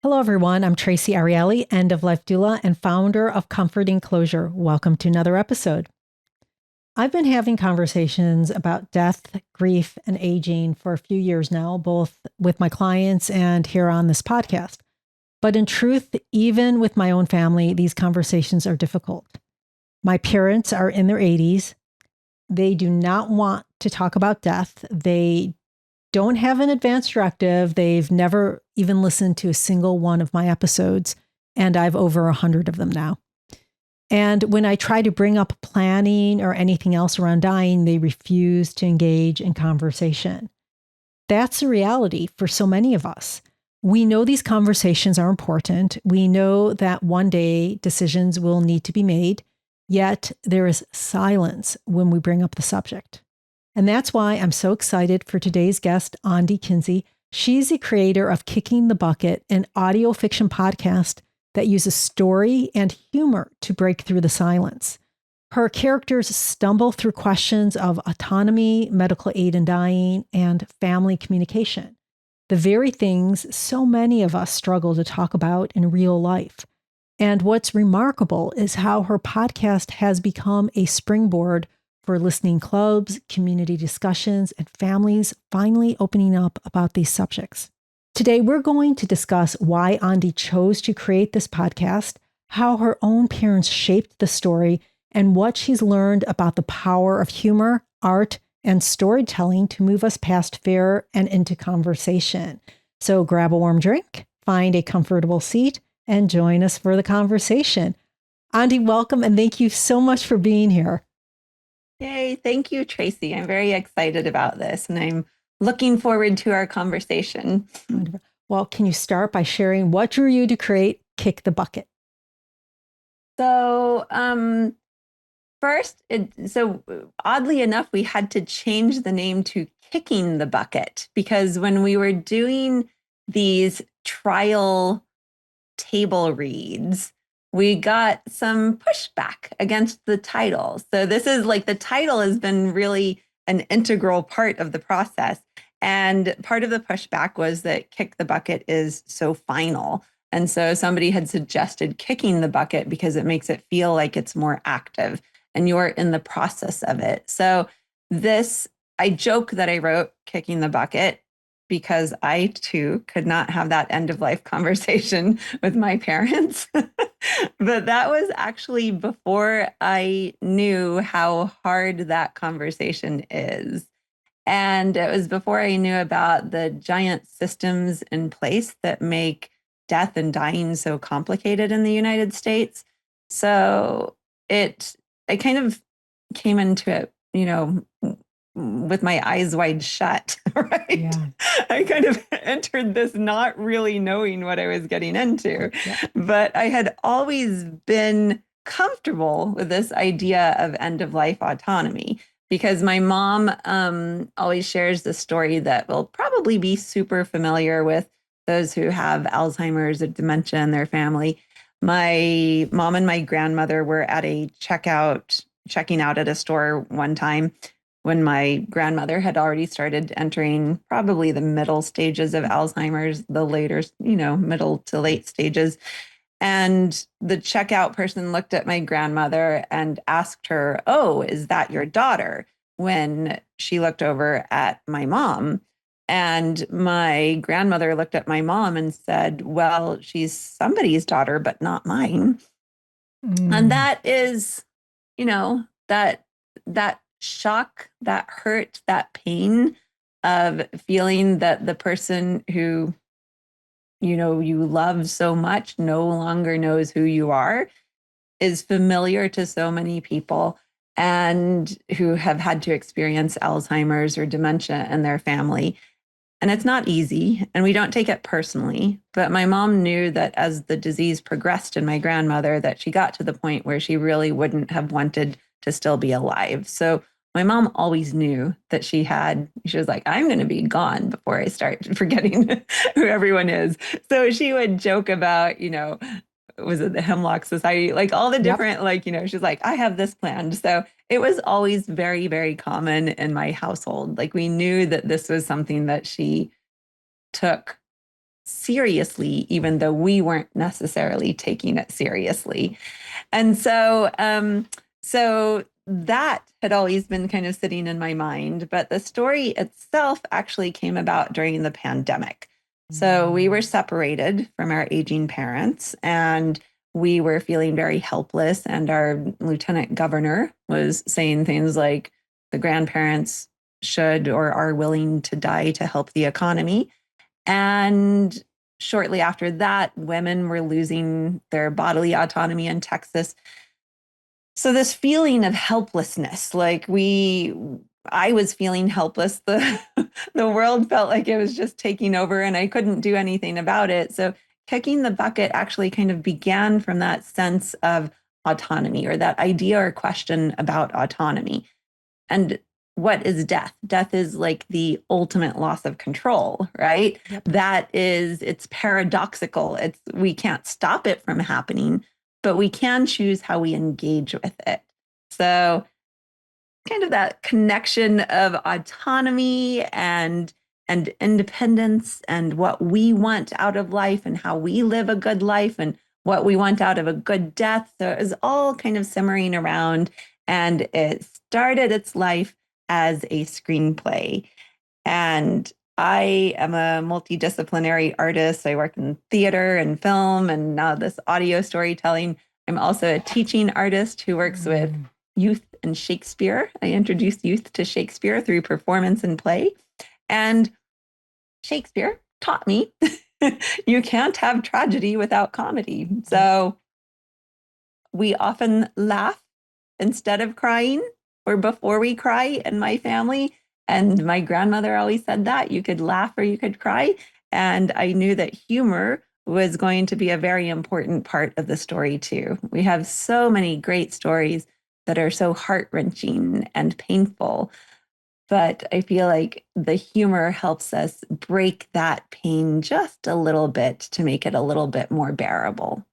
Hello, everyone. I'm Traci Arieli, end of life doula and founder of Comforting Closure. Welcome to another episode. I've been having conversations about death, grief, and aging for a few years now, both with my clients and here on this podcast. But in truth, even with my own family, these conversations are difficult. My parents are in their 80s. They do not want to talk about death. They don't have an advance directive. They've never even listened to a single one of my episodes, and I've over 100 of them now. And when I try to bring up planning or anything else around dying, they refuse to engage in conversation. That's a reality for so many of us. We know these conversations are important. We know that one day decisions will need to be made, yet there is silence when we bring up the subject. And that's why I'm so excited for today's guest, Andee Kinzy. She's the creator of Kicking the Bucket, an audio fiction podcast that uses story and humor to break through the silence. Her characters stumble through questions of autonomy, medical aid in dying, and family communication, the very things so many of us struggle to talk about in real life. And what's remarkable is how her podcast has become a springboard for listening clubs, community discussions, and families finally opening up about these subjects. Today, we're going to discuss why Andee chose to create this podcast, how her own parents shaped the story, and what she's learned about the power of humor, art, and storytelling to move us past fear and into conversation. So grab a warm drink, find a comfortable seat, and join us for the conversation. Andee, welcome, and thank you so much for being here. Yay, thank you, Traci. I'm very excited about this, and I'm looking forward to our conversation. Wonderful. Well, can you start by sharing what drew you to create Kick the Bucket? So, first, oddly enough, we had to change the name to Kicking the Bucket because when we were doing these trial table reads, we got some pushback against the title. So this is like the title has been really an integral part of the process. And part of the pushback was that Kick the Bucket is so final. And so somebody had suggested Kicking the Bucket because it makes it feel like it's more active and you're in the process of it. So I joke that I wrote Kicking the Bucket because I too could not have that end of life conversation with my parents. But that was actually before I knew how hard that conversation is. And it was before I knew about the giant systems in place that make death and dying so complicated in the United States. So I kind of came into it, with my eyes wide shut, right? Yeah. I kind of entered this not really knowing what I was getting into. Yeah. But I had always been comfortable with this idea of end of life autonomy because my mom always shares the story that will probably be super familiar with those who have Alzheimer's or dementia in their family. My mom and my grandmother were at a checking out at a store one time when my grandmother had already started entering probably the middle stages of Alzheimer's, the later, middle to late stages. And the checkout person looked at my grandmother and asked her, "Oh, is that your daughter?" When she looked over at my mom. And my grandmother looked at my mom and said, "Well, she's somebody's daughter, but not mine." And that is, that shock, that hurt, that pain of feeling that the person who, you love so much no longer knows who you are is familiar to so many people and who have had to experience Alzheimer's or dementia in their family. And it's not easy, and we don't take it personally. But my mom knew that as the disease progressed in my grandmother, that she got to the point where she really wouldn't have wanted to still be alive. So my mom always knew that she was like, "I'm going to be gone before I start forgetting who everyone is." So she would joke about, was it the Hemlock Society? Like all the different, she's like, "I have this planned." So it was always very, very common in my household. Like we knew that this was something that she took seriously, even though we weren't necessarily taking it seriously. And so that had always been kind of sitting in my mind, but the story itself actually came about during the pandemic. So we were separated from our aging parents, and we were feeling very helpless. And our lieutenant governor was saying things like the grandparents should or are willing to die to help the economy. And shortly after that, women were losing their bodily autonomy in Texas. So this feeling of helplessness, I was feeling helpless. The world felt like it was just taking over and I couldn't do anything about it. So kicking the bucket actually kind of began from that sense of autonomy, or that idea or question about autonomy. And what is death? Death is like the ultimate loss of control, right? Yep. It's paradoxical. We can't stop it from happening, but we can choose how we engage with it. So kind of that connection of autonomy and independence, and what we want out of life and how we live a good life and what we want out of a good death. So it was all kind of simmering around, and it started its life as a screenplay. And I am a multidisciplinary artist. I work in theater and film and now this audio storytelling. I'm also a teaching artist who works with youth and Shakespeare. I introduce youth to Shakespeare through performance and play. And Shakespeare taught me you can't have tragedy without comedy. So we often laugh instead of crying, or before we cry in my family. And my grandmother always said that you could laugh or you could cry. And I knew that humor was going to be a very important part of the story too. We have so many great stories that are so heart-wrenching and painful, but I feel like the humor helps us break that pain just a little bit to make it a little bit more bearable.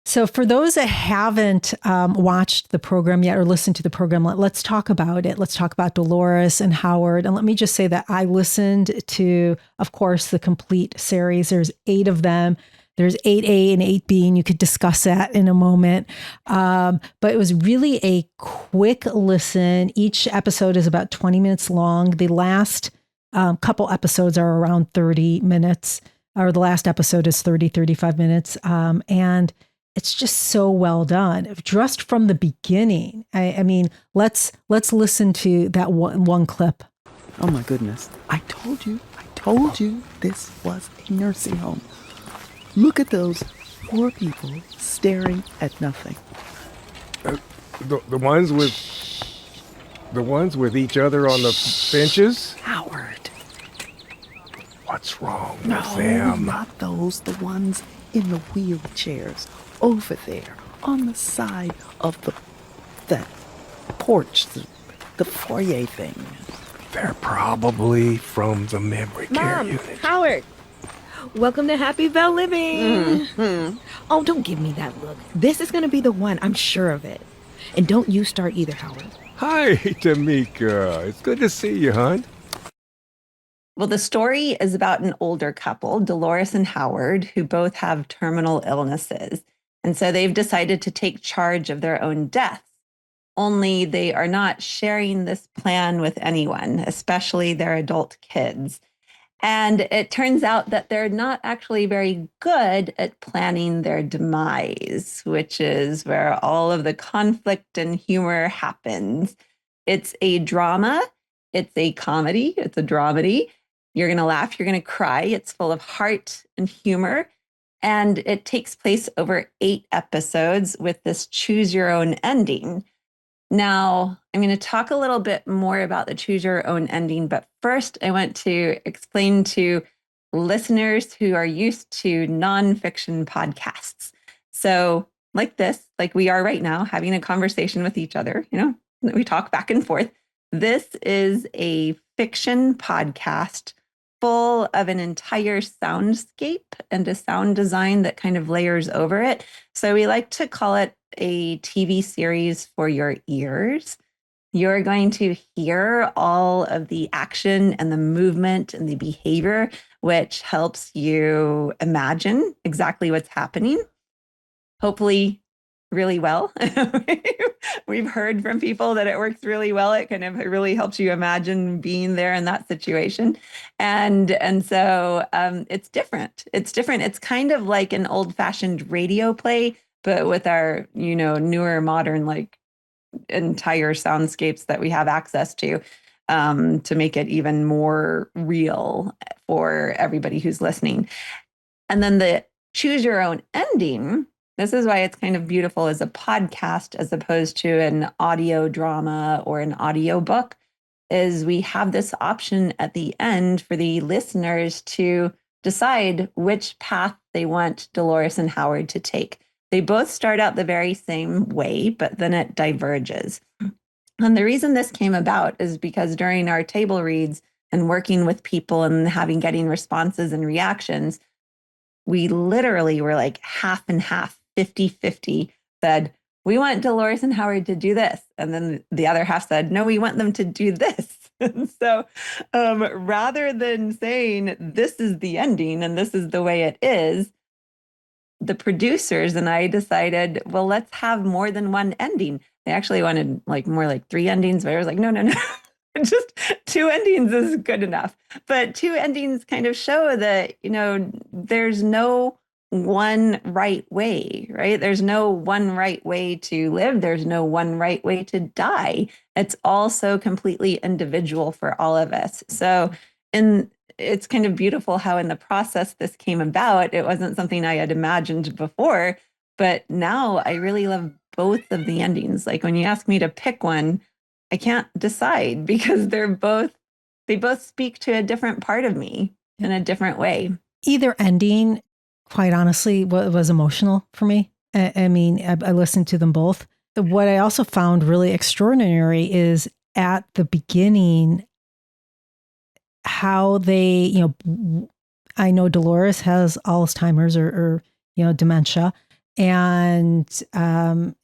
So for those that haven't watched the program yet or listened to the program, let's talk about it. Let's talk about Dolores and Howard. And let me just say that I listened to, of course, the complete series. There's 8 of them. There's 8A and 8B, and you could discuss that in a moment. But it was really a quick listen. Each episode is about 20 minutes long. The last couple episodes are around 30 minutes, or the last episode is 35 minutes. And it's just so well done, just from the beginning. I mean, let's listen to that one clip. Oh my goodness! I told you this was a nursing home. Look at those poor people staring at nothing. The ones with each other on the benches. Howard. What's wrong with them? Not those. The ones in the wheelchairs. Over there, on the side of that porch, the foyer thing. They're probably from the memory care unit. Howard, welcome to Happy Bell Living. Mm-hmm. Oh, don't give me that look. This is going to be the one, I'm sure of it. And don't you start either, Howard. Hi, Tamika. It's good to see you, hon. Well, the story is about an older couple, Dolores and Howard, who both have terminal illnesses. And so they've decided to take charge of their own deaths, only they are not sharing this plan with anyone, especially their adult kids. And it turns out that they're not actually very good at planning their demise, which is where all of the conflict and humor happens. It's a drama, it's a comedy, it's a dramedy. You're going to laugh, you're going to cry. It's full of heart and humor. And it takes place over 8 episodes with this choose your own ending. Now, I'm going to talk a little bit more about the choose your own ending, but first I want to explain to listeners who are used to nonfiction podcasts. So like this, like we are right now, having a conversation with each other, we talk back and forth. This is a fiction podcast full of an entire soundscape and a sound design that kind of layers over it. So we like to call it a TV series for your ears. You're going to hear all of the action and the movement and the behavior which helps you imagine exactly what's happening, hopefully really well. We've heard from people that it works really well. It kind of really helps you imagine being there in that situation. And so it's different. It's different. It's kind of like an old-fashioned radio play, but with our, newer modern, like entire soundscapes that we have access to make it even more real for everybody who's listening. And then the choose your own ending. This is why it's kind of beautiful as a podcast as opposed to an audio drama or an audio book, is we have this option at the end for the listeners to decide which path they want Dolores and Howard to take. They both start out the very same way, but then it diverges. And the reason this came about is because during our table reads and working with people and getting responses and reactions, we literally were like half and half, 50-50, said, we want Dolores and Howard to do this. And then the other half said, no, we want them to do this. And so rather than saying this is the ending and this is the way it is, the producers and I decided, well, let's have more than one ending. They actually wanted more like 3 endings, but I was like, no. Just 2 endings is good enough. But 2 endings kind of show that, there's no one right way, right? There's no one right way to live. There's no one right way to die. It's also completely individual for all of us. So it's kind of beautiful how in the process this came about. It wasn't something I had imagined before, but now I really love both of the endings. Like when you ask me to pick one, I can't decide because they both speak to a different part of me in a different way. Either ending, quite honestly, was emotional for me. I mean, I listened to them both. What I also found really extraordinary is at the beginning, how they, I know Dolores has Alzheimer's or dementia, and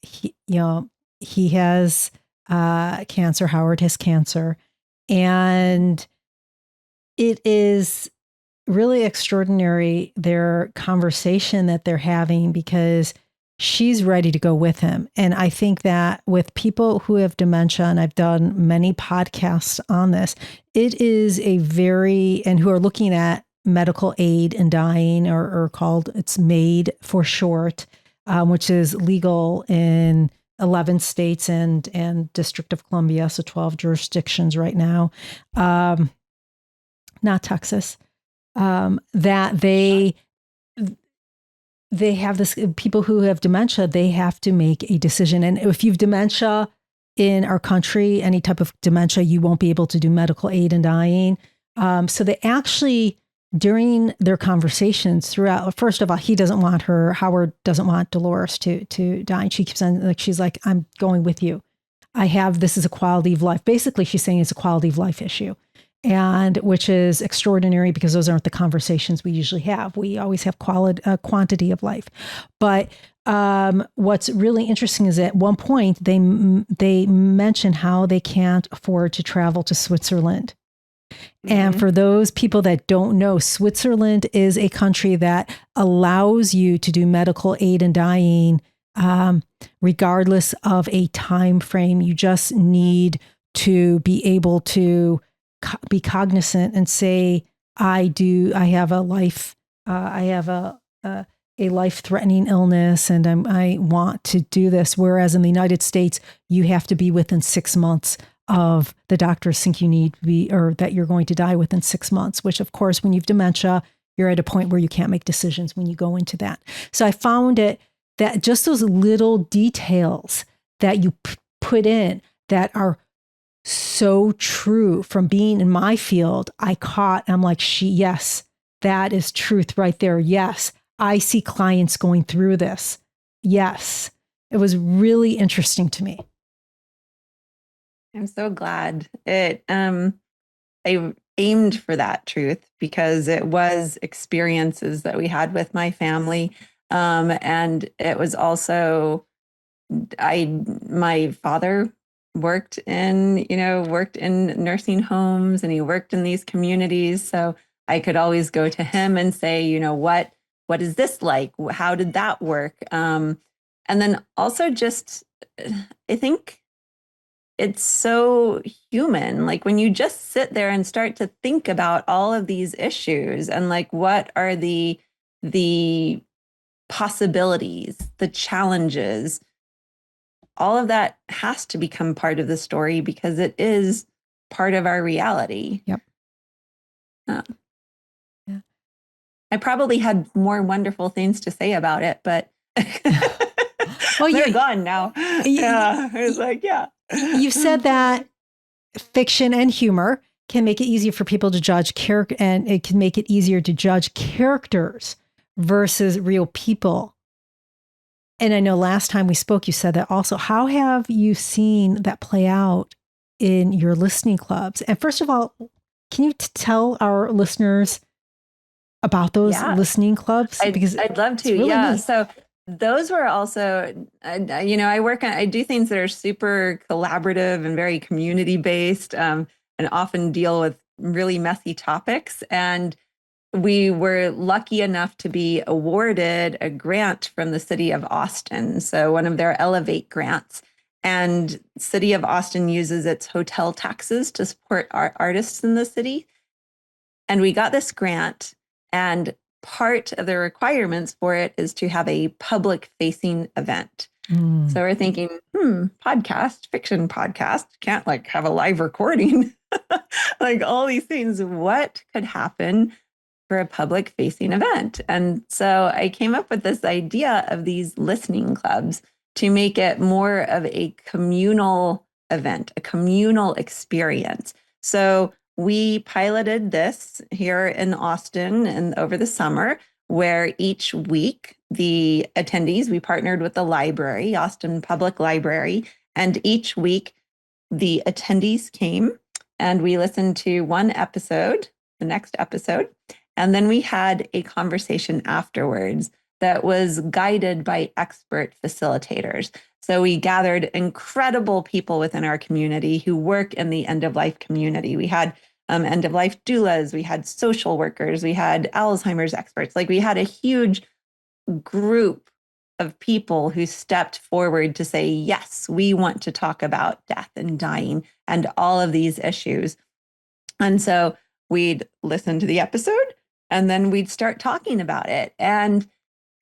he has cancer. Howard has cancer, and it is really extraordinary, their conversation that they're having, because she's ready to go with him. And I think that with people who have dementia, and I've done many podcasts on this, it is and who are looking at medical aid in dying, or called, it's MAID for short, which is legal in 11 states and District of Columbia, so 12 jurisdictions right now, not Texas, that they have this, people who have dementia, they have to make a decision. And if you've dementia in our country, any type of dementia, you won't be able to do medical aid in dying. So they actually, during their conversations throughout, first of all, he doesn't want her, Howard doesn't want Dolores to die. And she keeps on, she's like, I'm going with you. This is a quality of life. Basically, she's saying it's a quality of life issue. And which is extraordinary because those aren't the conversations we usually have. We always have quantity of life. But what's really interesting is at one point they mention how they can't afford to travel to Switzerland. Mm-hmm. And for those people that don't know, Switzerland is a country that allows you to do medical aid in dying regardless of a time frame. You just need to be able to be cognizant and say, I have a life-threatening illness and I want to do this. Whereas in the United States, you have to be within 6 months of the doctors think you need to be, or that you're going to die within 6 months, which of course, when you've dementia, you're at a point where you can't make decisions when you go into that. So I found it that just those little details that you put in that are so true from being in my field, I caught, I'm like, yes, that is truth right there. Yes, I see clients going through this. Yes, it was really interesting to me. I'm so glad I aimed for that truth because it was experiences that we had with my family. And it was also, my father worked in nursing homes and he worked in these communities. So I could always go to him and say, what is this like? How did that work? And then also just, I think it's so human. Like when you just sit there and start to think about all of these issues and like, what are the possibilities, the challenges, all of that has to become part of the story because it is part of our reality. Yep. Yeah. Yeah. I probably had more wonderful things to say about it, but Well, they're gone now. Yeah. I was like, yeah. You've said that fiction and humor can make it easier for people to judge character, and it can make it easier to judge characters versus real people. And I know last time we spoke, you said that also. How have you seen that play out in your listening clubs? And first of all, can you tell our listeners about those listening clubs? Because I'd love to. Really neat. So those were also, I do things that are super collaborative and very community based, and often deal with really messy topics. And we were lucky enough to be awarded a grant from the city of Austin. So one of their Elevate grants. And city of Austin uses its hotel taxes to support artists in the city. And we got this grant, and part of the requirements for it is to have a public facing event. So we're thinking, podcast, fiction podcast, can't like have a live recording, like all these things. What could happen for a public facing event? And so I came up with this idea of these listening clubs to make it more of a communal event, a communal experience. So we piloted this here in Austin and over the summer, where each week the attendees, we partnered with the library, Austin Public Library, and each week the attendees came and we listened to one episode, the next episode, and then we had a conversation afterwards that was guided by expert facilitators. So we gathered incredible people within our community who work in the end-of-life community. We had end-of-life doulas, we had social workers, we had Alzheimer's experts. Like we had a huge group of people who stepped forward to say, yes, we want to talk about death and dying and all of these issues. And so we'd listen to the episode and then we'd start talking about it. And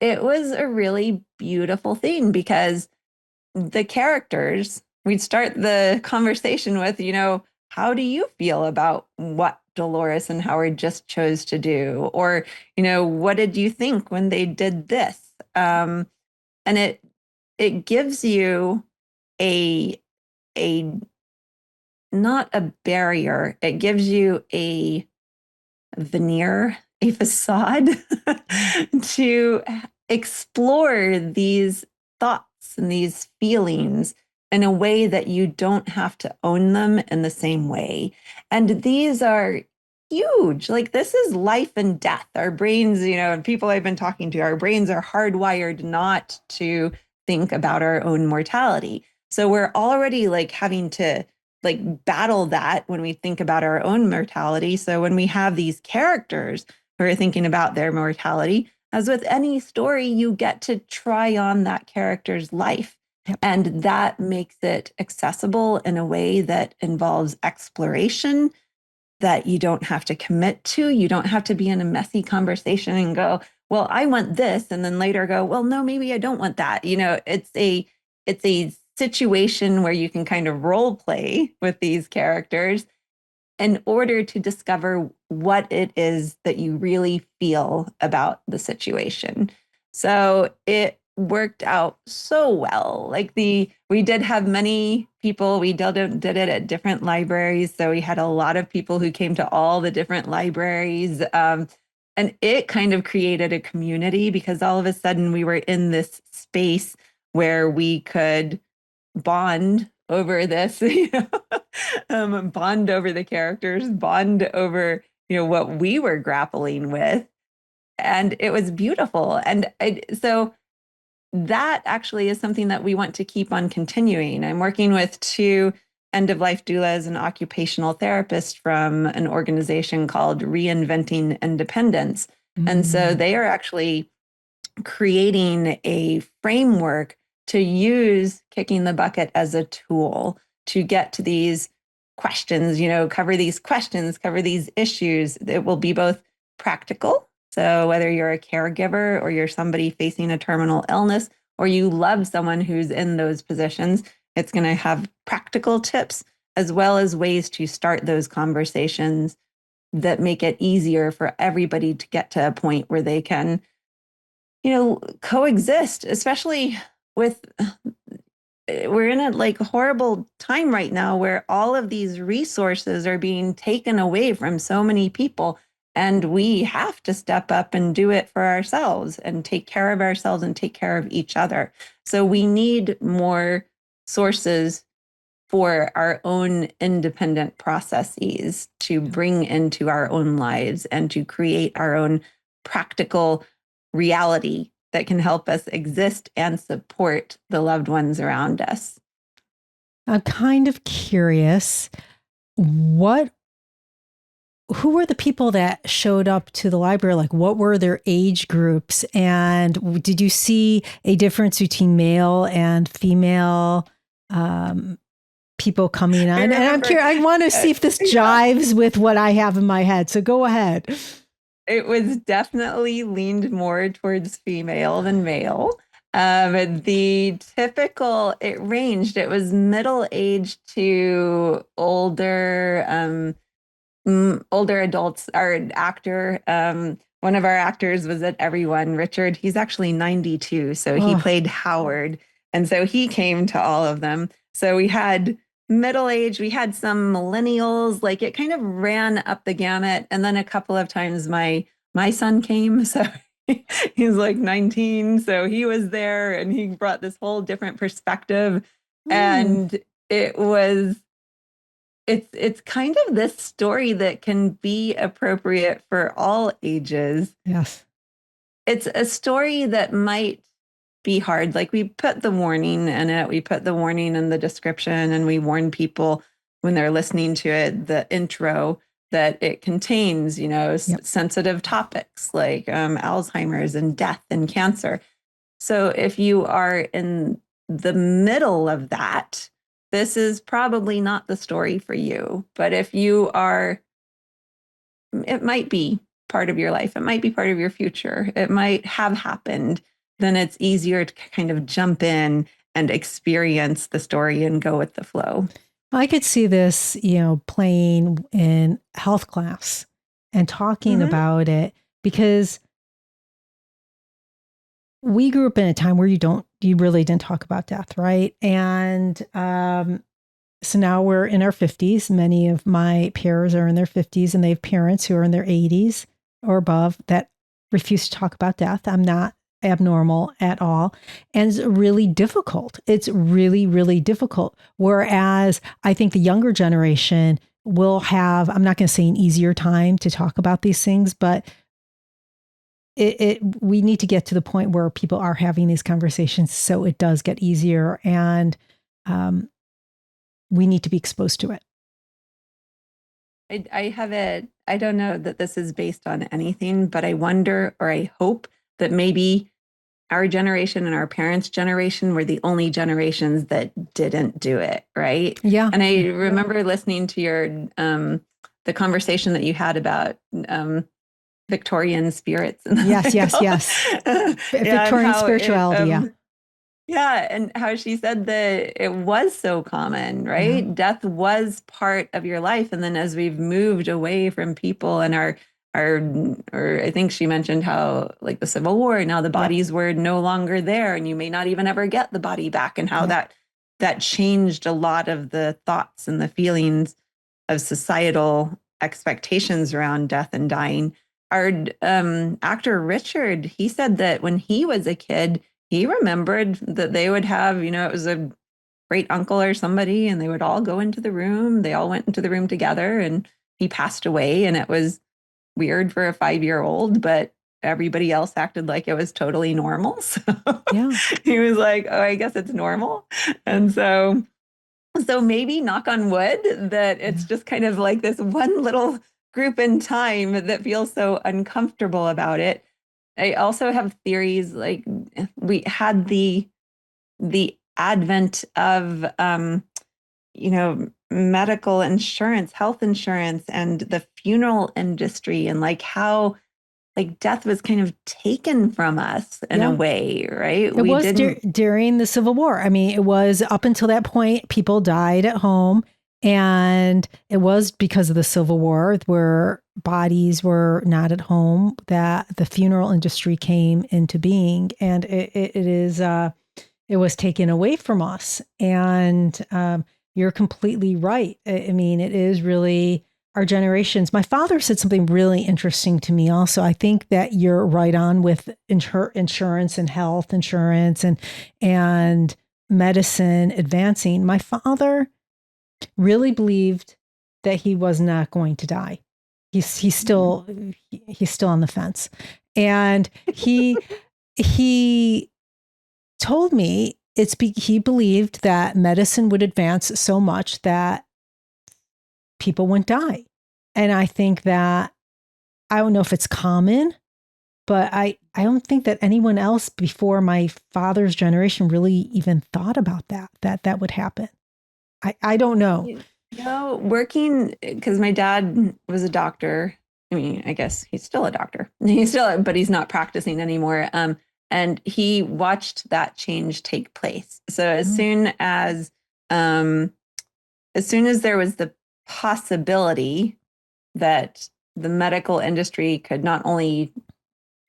it was a really beautiful thing because the characters, we'd start the conversation with, how do you feel about what Dolores and Howard just chose to do? Or, what did you think when they did this? And it gives you a not a barrier, it gives you a veneer, a facade to explore these thoughts and these feelings in a way that you don't have to own them in the same way. And these are huge. Like this is life and death. Our brains, and people I've been talking to, our brains are hardwired not to think about our own mortality. So we're already like having to like battle that when we think about our own mortality. So when we have these characters who are thinking about their mortality, as with any story, you get to try on that character's life. Yep. And that makes it accessible in a way that involves exploration that you don't have to commit to. You don't have to be in a messy conversation and go, well, I want this. And then later go, well, no, maybe I don't want that. It's a situation where you can kind of role play with these characters in order to discover what it is that you really feel about the situation. So it worked out so well. Like we did have many people, we did it at different libraries. So we had a lot of people who came to all the different libraries. And it kind of created a community because all of a sudden we were in this space where we could bond over this, bond over the characters, bond over, what we were grappling with. And it was beautiful. And so that actually is something that we want to keep on continuing. I'm working with two end-of-life doula is an occupational therapist from an organization called Reinventing Independence. And so they are actually creating a framework to use kicking the bucket as a tool to get to these questions, cover these questions, cover these issues. It will be both practical. So whether you're a caregiver or you're somebody facing a terminal illness, or you love someone who's in those positions, it's going to have practical tips as well as ways to start those conversations that make it easier for everybody to get to a point where they can, coexist, especially with, we're in a horrible time right now where all of these resources are being taken away from so many people. And we have to step up and do it for ourselves and take care of ourselves and take care of each other. So we need more sources for our own independent processes to bring into our own lives and to create our own practical reality that can help us exist and support the loved ones around us. I'm kind of curious, who were the people that showed up to the library? Like, what were their age groups? And did you see a difference between male and female people coming on? And I'm curious, I want to see if this jives with what I have in my head. So go ahead. It was definitely leaned more towards female than male. The typical, it ranged. It was middle-aged to older adults. Our actor, one of our actors was at Everyone, Richard. He's actually 92, so he played Howard. And so he came to all of them. So we had middle-aged, we had some millennials, it kind of ran up the gamut. And then a couple of times my son came, so he's 19, so he was there and he brought this whole different perspective. And it's kind of this story that can be appropriate for all ages. Yes. It's a story that might be hard. We put the warning in it. We put the warning in the description, and we warn people when they're listening to it, the intro, that it contains, sensitive topics like Alzheimer's and death and cancer. So if you are in the middle of that, this is probably not the story for you. But if you are, it might be part of your life. It might be part of your future. It might have happened. Then it's easier to kind of jump in and experience the story and go with the flow. I could see this, playing in health class and talking about it, because we grew up in a time where you really didn't talk about death, right? And so now we're in our 50s. Many of my peers are in their 50s, and they have parents who are in their 80s or above that refuse to talk about death. I'm not abnormal at all. And it's really difficult. It's really, really difficult. Whereas I think the younger generation will have, I'm not going to say an easier time to talk about these things, but we need to get to the point where people are having these conversations so it does get easier, and we need to be exposed to it. I don't know that this is based on anything, but I wonder, or I hope, that maybe our generation and our parents' generation were the only generations that didn't do it, right? Yeah. And I remember listening to your the conversation that you had about Victorian spirits. Yes. Victorian spirituality, Yeah, and how she said that it was so common, right? Yeah. Death was part of your life. And then as we've moved away from people and or I think she mentioned how the Civil War, now the bodies were no longer there, and you may not even ever get the body back, and how that changed a lot of the thoughts and the feelings of societal expectations around death and dying. Our actor Richard, he said that when he was a kid, he remembered that they would have, it was a great uncle or somebody, and they would all go into the room. They all went into the room together, and he passed away, and it was weird for a 5-year-old, but everybody else acted like it was totally normal. So he was like, oh, I guess it's normal. And so So maybe, knock on wood, that it's just kind of like this one little group in time that feels so uncomfortable about it. I also have theories like we had the advent of medical insurance, health insurance, and the funeral industry, and like how like death was kind of taken from us in a way, right? It was during the Civil War. I mean, it was up until that point, people died at home. And it was because of the Civil War, where bodies were not at home, that the funeral industry came into being. And it was taken away from us. And you're completely right. I mean, it is really our generations. My father said something really interesting to me also. I think that you're right on with insurance and health insurance and medicine advancing. My father really believed that he was not going to die. He's still on the fence. And he told me he believed that medicine would advance so much that people wouldn't die. And I think that, I don't know if it's common, but I don't think that anyone else before my father's generation really even thought about that would happen. I don't know. Working, because my dad was a doctor. I mean, I guess he's still a doctor. But he's not practicing anymore. And he watched that change take place. So as soon as there was the possibility that the medical industry could not only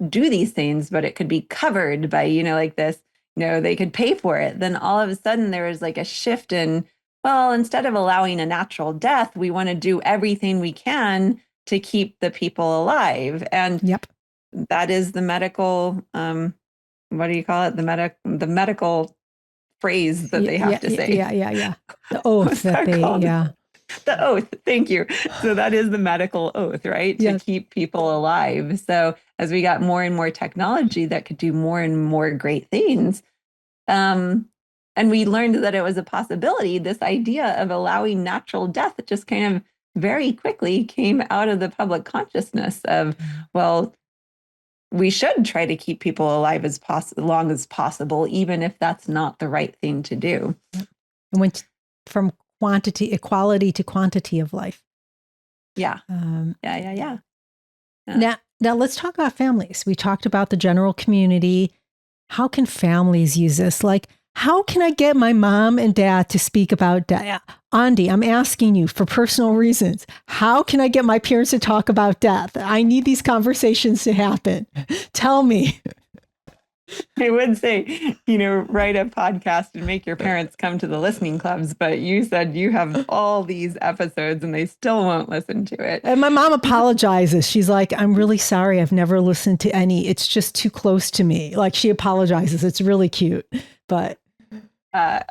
do these things, but it could be covered by, like this, they could pay for it. Then all of a sudden there was like a shift in, well, instead of allowing a natural death, we want to do everything we can to keep the people alive. And that is the medical, what do you call it? The medical phrase that they have to say. Yeah. The oath that they, The oath. Thank you. So that is the medical oath, right? To keep people alive. So as we got more and more technology that could do more and more great things, and we learned that it was a possibility, this idea of allowing natural death just kind of very quickly came out of the public consciousness of, well, we should try to keep people alive as long as possible, even if that's not the right thing to do. It went from equality to quantity of life. Yeah. Now let's talk about families. We talked about the general community. How can families use this? Like, how can I get my mom and dad to speak about death? Andee, I'm asking you for personal reasons. How can I get my parents to talk about death? I need these conversations to happen. Tell me. I would say, write a podcast and make your parents come to the listening clubs, but you said you have all these episodes and they still won't listen to it. And my mom apologizes. She's like, I'm really sorry. I've never listened to any. It's just too close to me. Like, she apologizes. It's really cute. But I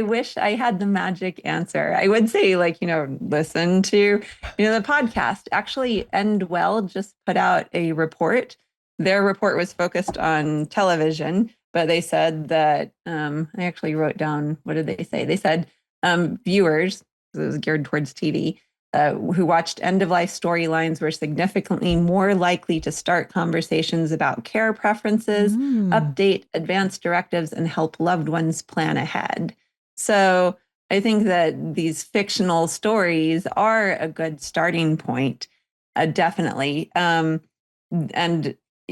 wish I had the magic answer. I would say, listen to, the podcast. Actually, End Well just put out a report. Their report was focused on television, but they said that, I actually wrote down, what did they say? They said viewers, it was geared towards TV, who watched end-of-life storylines were significantly more likely to start conversations about care preferences, update advanced directives, and help loved ones plan ahead. So I think that these fictional stories are a good starting point, definitely. And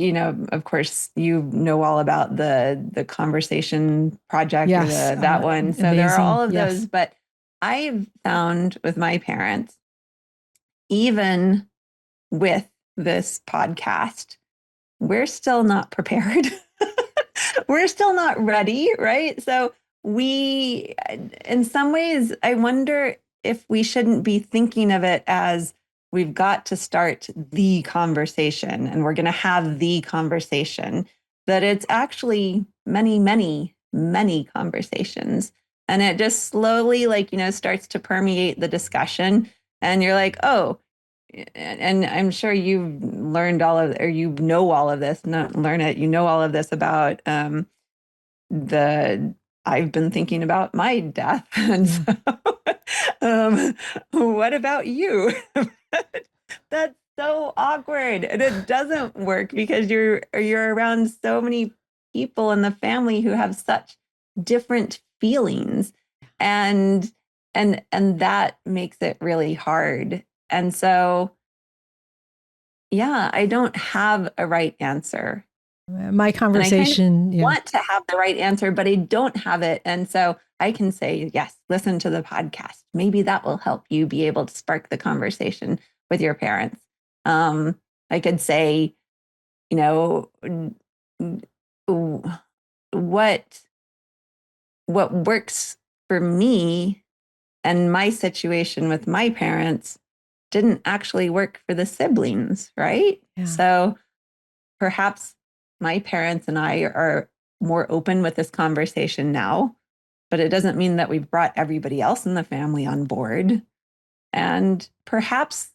of course, all about the Conversation Project, that one. So amazing. There are all of those. But I've found with my parents, even with this podcast, we're still not prepared. We're still not ready, right? So we, in some ways, I wonder if we shouldn't be thinking of it as we've got to start the conversation and we're going to have the conversation, that it's actually many, many, many conversations. And it just slowly, starts to permeate the discussion. And you're like, oh, and I'm sure you've learned all of, or all of this, not learn it, all of this about the I've been thinking about my death. And so, what about you? That's so awkward. And it doesn't work because you're around so many people in the family who have such different feelings. And that makes it really hard. And so, yeah, I don't have a right answer. My conversation, I want to have the right answer, but I don't have it. And so I can say, yes, listen to the podcast. Maybe that will help you be able to spark the conversation with your parents. I could say, you know, what works for me and my situation with my parents didn't actually work for the siblings, right? Yeah. So perhaps my parents and I are more open with this conversation now, but it doesn't mean that we've brought everybody else in the family on board. And perhaps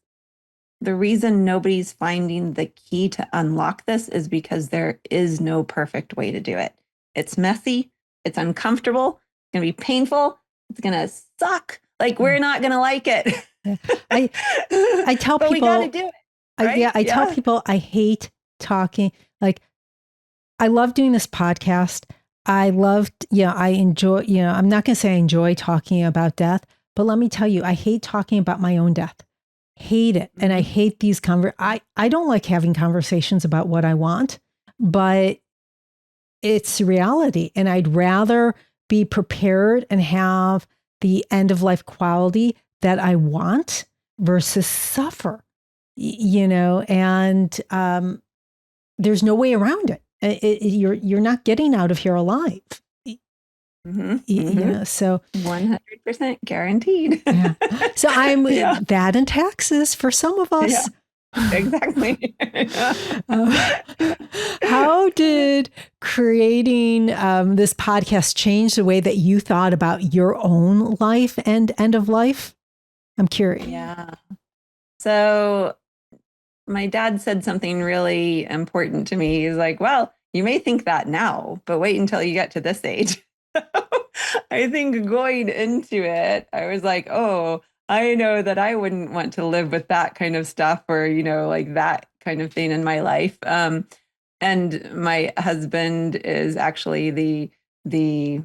the reason nobody's finding the key to unlock this is because there is no perfect way to do it. It's messy, it's uncomfortable, it's going to be painful, it's going to suck. Like, we're not going to like it. Yeah. I tell but people, we got to do it. Right? I tell people I hate talking. Like, I love doing this podcast. I enjoy, I'm not going to say I enjoy talking about death, but let me tell you, I hate talking about my own death. Hate it. And I hate these I don't like having conversations about what I want, but it's reality. And I'd rather be prepared and have the end of life quality that I want versus suffer, and there's no way around it. You're not getting out of here alive. So 100% guaranteed. Yeah. So I'm that in taxes for some of us. Yeah. Exactly. How did creating this podcast change the way that you thought about your own life and end of life? I'm curious. Yeah. So my dad said something really important to me. He's like, well, you may think that now, but wait until you get to this age. I think going into it, I was like, oh, I know that I wouldn't want to live with that kind of stuff or, like that kind of thing in my life. And my husband is actually the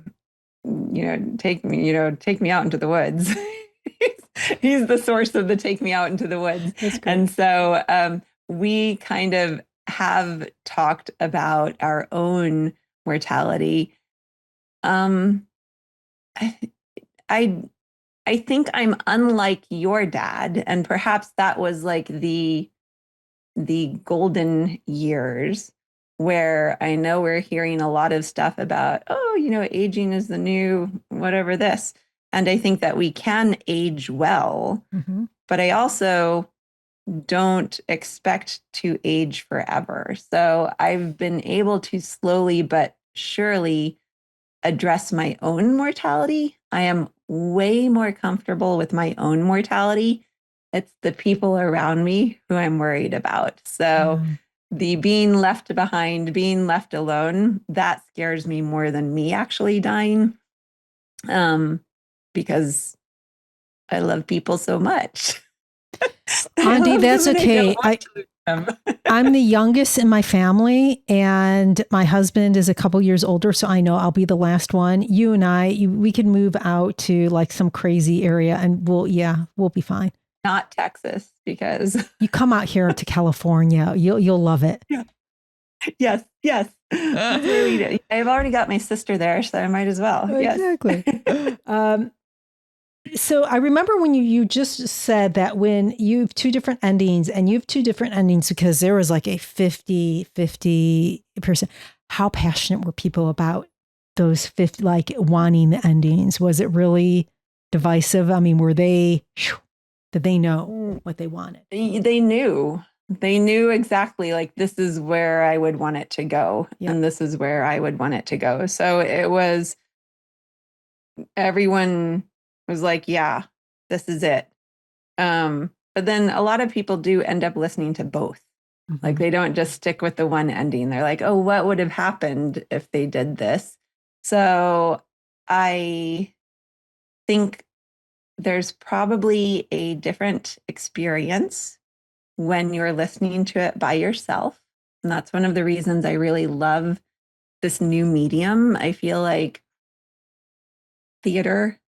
take me out into the woods. He's the source of the take me out into the woods. And so we kind of have talked about our own mortality. I think I'm unlike your dad, and perhaps that was like the golden years where I know we're hearing a lot of stuff about, aging is the new whatever this. And I think that we can age well, but I also don't expect to age forever. So I've been able to slowly but surely address my own mortality. I am way more comfortable with my own mortality. It's the people around me who I'm worried about. So the being left behind, being left alone, that scares me more than me actually dying. Because I love people so much. Andee, that's okay. I'm the youngest in my family, and my husband is a couple years older, so I know I'll be the last one. You and we can move out to like some crazy area, and we'll be fine. Not Texas, because you come out here to California, you'll love it. Yeah. Yes. That's where we do. I've already got my sister there, so I might as well. Exactly. So I remember when you just said that when you have two different endings, and you have two different endings because there was like a 50%. How passionate were people about those 50, like wanting the endings? Was it really divisive? I mean, did they know what they wanted? They knew. They knew exactly, like, this is where I would want it to go. Yep. And this is where I would want it to go. So it was, everyone was like, yeah, this is it. But then a lot of people do end up listening to both. Like, they don't just stick with the one ending. They're like, oh, what would have happened if they did this? So I think there's probably a different experience when you're listening to it by yourself. And that's one of the reasons I really love this new medium. I feel like theater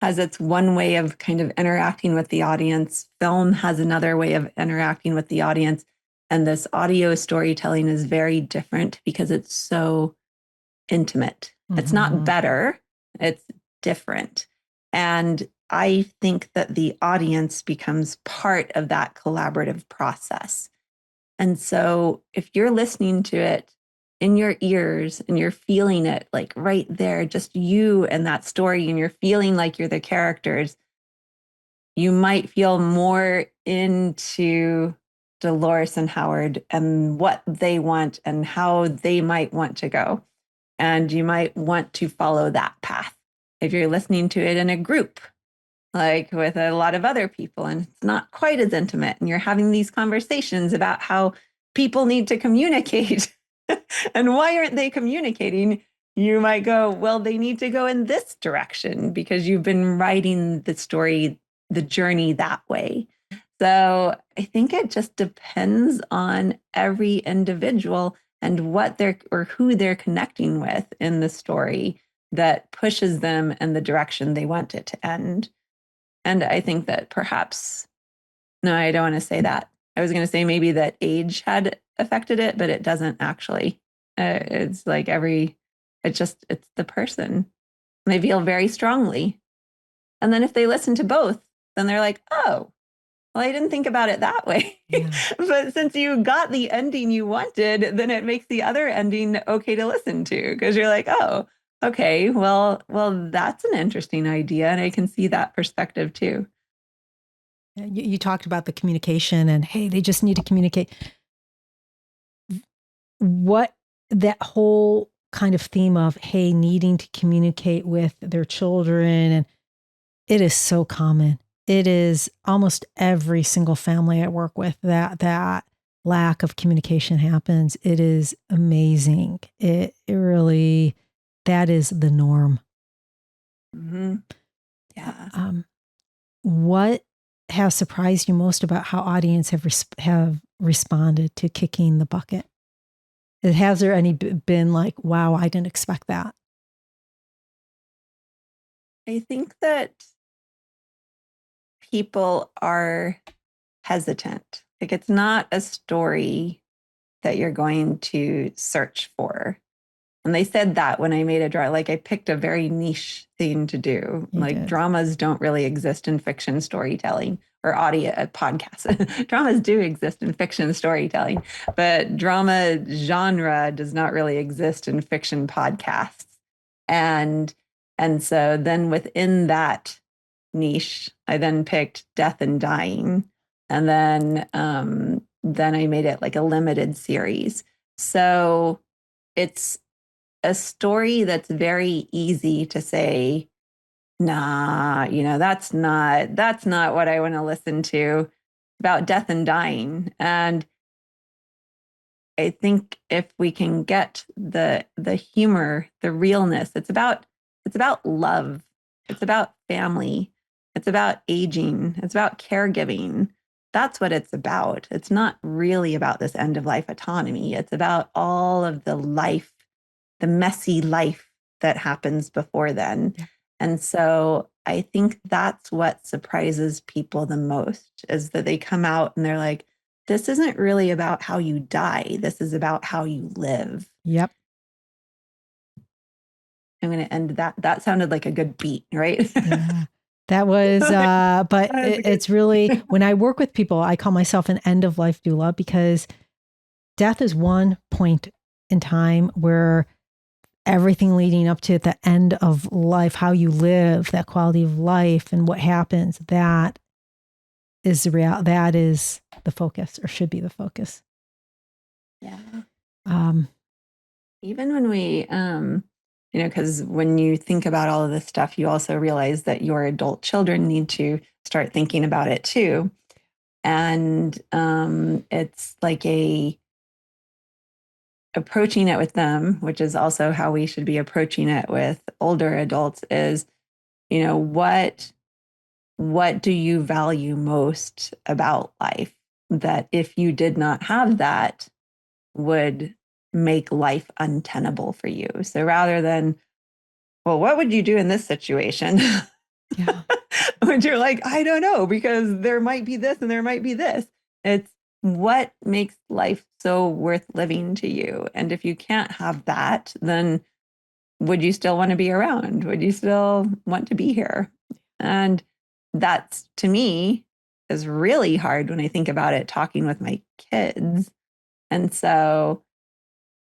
has its one way of kind of interacting with the audience. Film has another way of interacting with the audience. And this audio storytelling is very different because it's so intimate. It's not better, it's different. And I think that the audience becomes part of that collaborative process. And so if you're listening to it in your ears and you're feeling it like right there, just you and that story, and you're feeling like you're the characters, you might feel more into Dolores and Howard and what they want and how they might want to go. And you might want to follow that path. If you're listening to it in a group, like with a lot of other people, and it's not quite as intimate, and you're having these conversations about how people need to communicate and why aren't they communicating, you might go, well, they need to go in this direction because you've been writing the story, the journey that way. So I think it just depends on every individual and what they're or who they're connecting with in the story that pushes them in the direction they want it to end. And I think that perhaps, no, I don't want to say that. I was going to say maybe that age had affected it, but it doesn't actually. It's like it's the person. They feel very strongly. And then if they listen to both, then they're like, oh, well, I didn't think about it that way. Yeah. But since you got the ending you wanted, then it makes the other ending okay to listen to because you're like, oh, okay, well, that's an interesting idea. And I can see that perspective too. You talked about the communication and, hey, they just need to communicate. What that whole kind of theme of, hey, needing to communicate with their children, and it is so common. It is almost every single family I work with that lack of communication happens. It is amazing. It really, that is the norm. Mm-hmm. Yeah. What has surprised you most about how audience have responded to kicking the bucket? Has there any been like, wow, I didn't expect that? I think that people are hesitant. Like it's not a story that you're going to search for. And they said that when I made a drama, like I picked a very niche thing to do. Dramas don't really exist in fiction storytelling or audio podcasts. Dramas do exist in fiction storytelling, but drama genre does not really exist in fiction podcasts. And so then within that niche, I then picked Death and Dying. And then I made it like a limited series. So it's a story that's very easy to say, nah, that's not what I want to listen to. About death and dying. And I think if we can get the humor, the realness, it's about love. It's about family. It's about aging. It's about caregiving. That's what it's about. It's not really about this end of life autonomy. It's about all of the messy life that happens before then. Yeah. And so I think that's what surprises people the most is that they come out and they're like, this isn't really about how you die. This is about how you live. Yep. I'm going to end that. That sounded like a good beat, right? Yeah. That was, but it's really, when I work with people, I call myself an end of life doula because death is one point in time where everything leading up to the end of life, how you live, that quality of life and what happens, that is that is the focus or should be the focus. Yeah. Even when we, because when you think about all of this stuff, you also realize that your adult children need to start thinking about it too. And it's like approaching it with them, which is also how we should be approaching it with older adults, is, what do you value most about life that if you did not have that would make life untenable for you? So rather than, well, what would you do in this situation? Yeah. When you're like, I don't know, because there might be this and there might be this. It's what makes life so worth living to you. And if you can't have that, then would you still want to be around? Would you still want to be here? And that's, to me, is really hard when I think about it talking with my kids. And so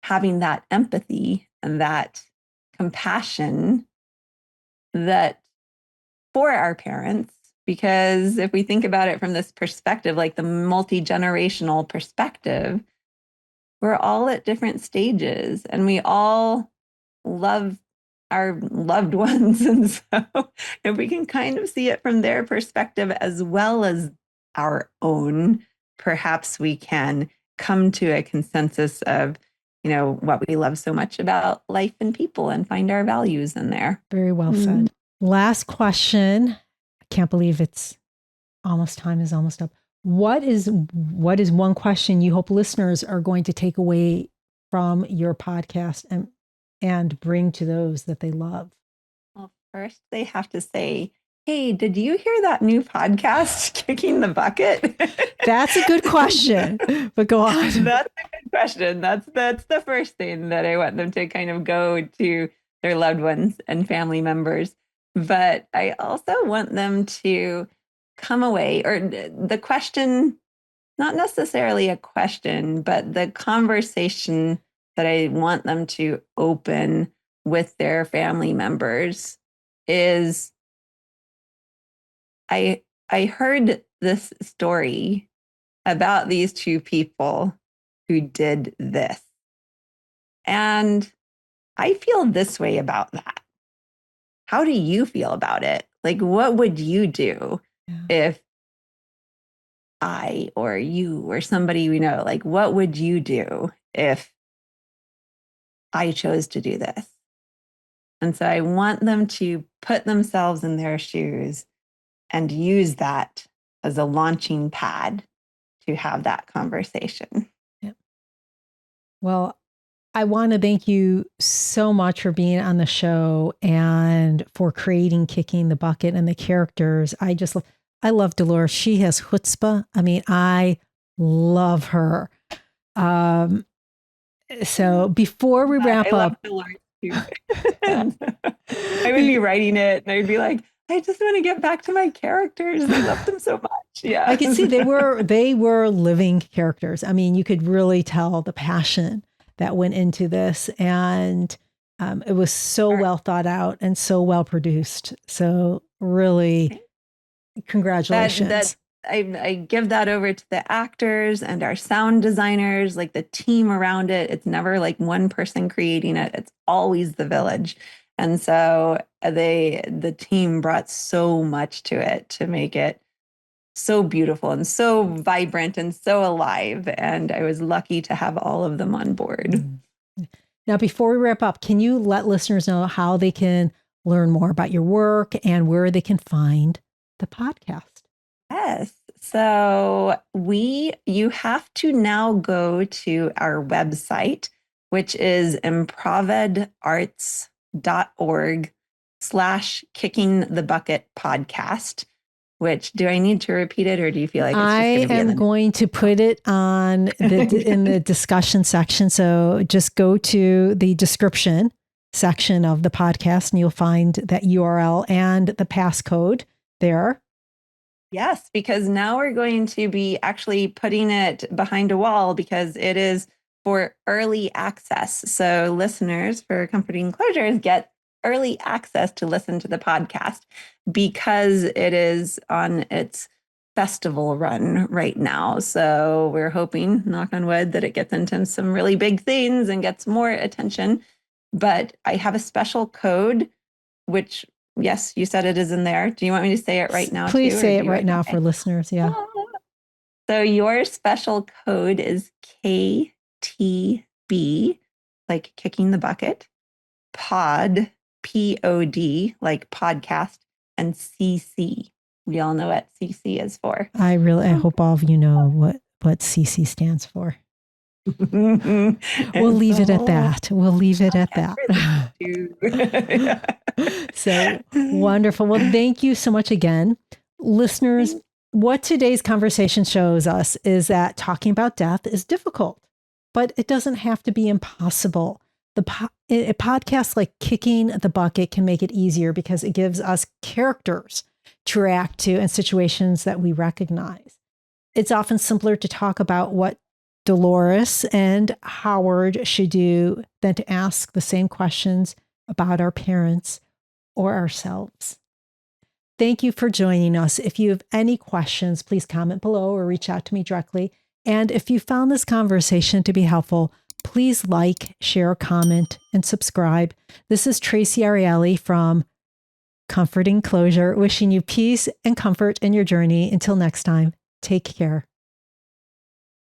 having that empathy and that compassion that for our parents, because if we think about it from this perspective, like the multi-generational perspective, we're all at different stages and we all love our loved ones. And so if we can kind of see it from their perspective as well as our own, perhaps we can come to a consensus of, what we love so much about life and people and find our values in there. Very well said. Last question. I can't believe it's time is almost up. What is one question you hope listeners are going to take away from your podcast and bring to those that they love? Well, first they have to say, hey, did you hear that new podcast, Kicking the Bucket? That's a good question, but go on. That's a good question. That's the first thing that I want them to kind of go to their loved ones and family members. But I also want them to come away, or the question, not necessarily a question, but the conversation that I want them to open with their family members is, I heard this story about these two people who did this. And I feel this way about that. How do you feel about it? Like, what would you do if I or you or somebody we know, like, what would you do if I chose to do this? And so I want them to put themselves in their shoes and use that as a launching pad to have that conversation. Yeah. Well, I want to thank you so much for being on the show and for creating Kicking the Bucket and the characters. I love Dolores. She has chutzpah. I mean, I love her. So before we wrap I up, love Dolores too. I would be writing it and I'd be like, I just want to get back to my characters. I love them so much. Yeah. I could see they were living characters. I mean, you could really tell the passion that went into this, and it was so well thought out and so well produced. So really, congratulations. I give that over to the actors and our sound designers, like the team around it. It's never like one person creating it. It's always the village. And so the team brought so much to it to make it so beautiful and so vibrant and so alive. And I was lucky to have all of them on board. Now, before we wrap up, can you let listeners know how they can learn more about your work and where they can find the podcast? Yes. So you have to now go to our website, which is improvedarts.org/kicking the bucket podcast. Which, do I need to repeat it, or do you feel like it's just going to be I am going to put it on in the discussion section. So just go to the description section of the podcast and you'll find that URL and the passcode there. Yes, because now we're going to be actually putting it behind a wall because it is for early access. So listeners for Comforting Closures get early access to listen to the podcast because it is on its festival run right now. So we're hoping, knock on wood, that it gets into some really big things and gets more attention. But I have a special code, which, yes, you said it is in there. Do you want me to say it right now? Please say it right now for listeners. Yeah. So your special code is KTB B, like kicking the bucket, pod, POD, like podcast, and CC. We all know what CC is for. I hope all of you know what CC stands for. We'll leave it at that. We'll leave it at that. So wonderful. Well, thank you so much again. Listeners, what today's conversation shows us is that talking about death is difficult, but it doesn't have to be impossible. A podcast like Kicking the Bucket can make it easier because it gives us characters to react to and situations that we recognize. It's often simpler to talk about what Dolores and Howard should do than to ask the same questions about our parents or ourselves. Thank you for joining us. If you have any questions, please comment below or reach out to me directly. And if you found this conversation to be helpful, please like, share, comment, and subscribe. This is Traci Arieli from Comforting Closure, wishing you peace and comfort in your journey. Until next time, take care.